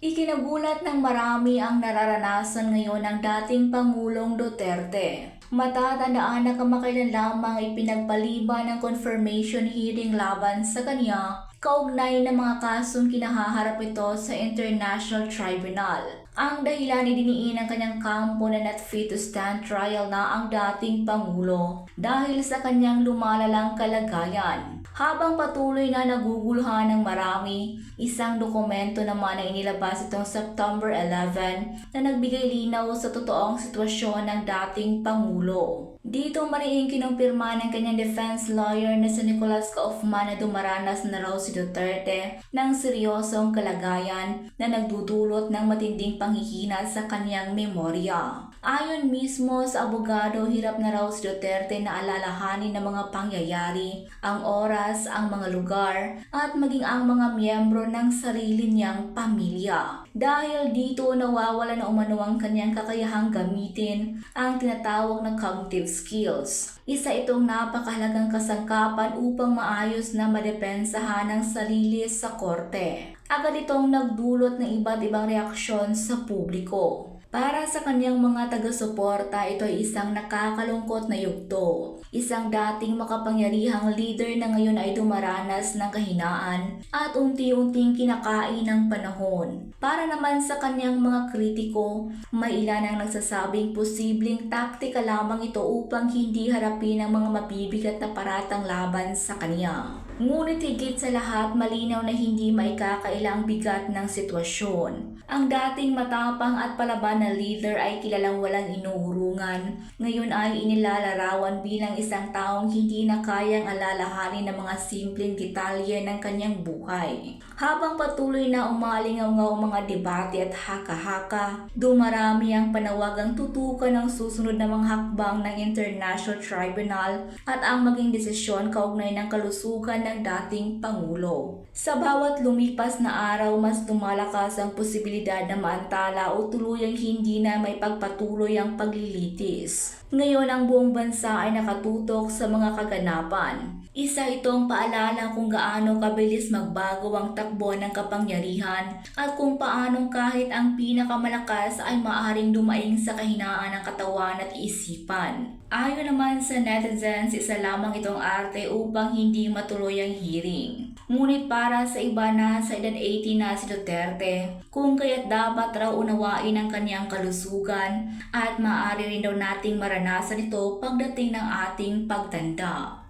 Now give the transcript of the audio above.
Ikinagulat ng marami ang nararanasan ngayon ng dating Pangulong Duterte. Matatandaan na kamakailan lamang ipinagpaliban ng confirmation hearing laban sa kanya kaugnay ng mga kasong kinahaharap ito sa International Tribunal. Ang dahilan idiniin ng kanyang kampo na not fit to stand trial na ang dating Pangulo dahil sa kanyang lumalalang kalagayan. Habang patuloy na naguguluhan ng marami, isang dokumento naman na inilabas itong September 11 na nagbigay linaw sa totoong sitwasyon ng dating Pangulo. Dito mariing kinumpirma ng kanyang defense lawyer na si Nicolas Kaufman na dumaranas na raw si Duterte ng seryosong kalagayan na nagdudulot ng matinding panghihina sa kanyang memorya. Ayon mismo sa abogado, hirap na raw si Duterte na alalahanin ng mga pangyayari, ang oras, ang mga lugar, at maging ang mga miyembro ng sarili niyang pamilya. Dahil dito nawawala na umano ang kanyang kakayahang gamitin ang tinatawag na cognitive skills. Isa itong napakahalagang kasangkapan upang maayos na madepensahan ang sarili sa korte. Agad itong nagdulot ng iba't ibang reaksyon sa publiko. Para sa kanyang mga taga-suporta, ito ay isang nakakalungkot na yugto. Isang dating makapangyarihang leader na ngayon ay dumaranas ng kahinaan at unti-unting kinakain ng panahon. Para naman sa kanyang mga kritiko, may ilan ang nagsasabing posibleng taktika lamang ito upang hindi harapin ang mga mabibigat na paratang laban sa kanya. Ngunit higit sa lahat, malinaw na hindi maikakailang bigat ng sitwasyon. Ang dating matapang at palaban na leader ay kilalang walang inuurungan. Ngayon ay inilalarawan bilang isang taong hindi na kayang alalahanin ng mga simpleng detalye ng kanyang buhay. Habang patuloy na umalingaw-ngaw ang mga debate at haka-haka, dumarami ang panawagang tutukan ng susunod na mga hakbang ng International Tribunal at ang maging desisyon kaugnay ng kalusugan ng dating Pangulo. Sa bawat lumipas na araw, mas lumalakas ang posibilidad na maantala o tuluyang hindi na may pagpatuloy ang paglilitis. Ngayon ang buong bansa ay nakatutok sa mga kaganapan. Isa itong paalala kung gaano kabilis magbago ang takbo ng kapangyarihan at kung paanong kahit ang pinakamalakas ay maaaring dumaing sa kahinaan ng katawan at isipan. Ayon naman sa netizens, isa lamang itong arte upang hindi matuloy ang hearing. Ngunit para sa iba na sa edad 80 na si Duterte, kung kaya't dapat raw unawain ang kanyang kalusugan at maaari rin daw nating maranasan ito pagdating ng ating pagtanda.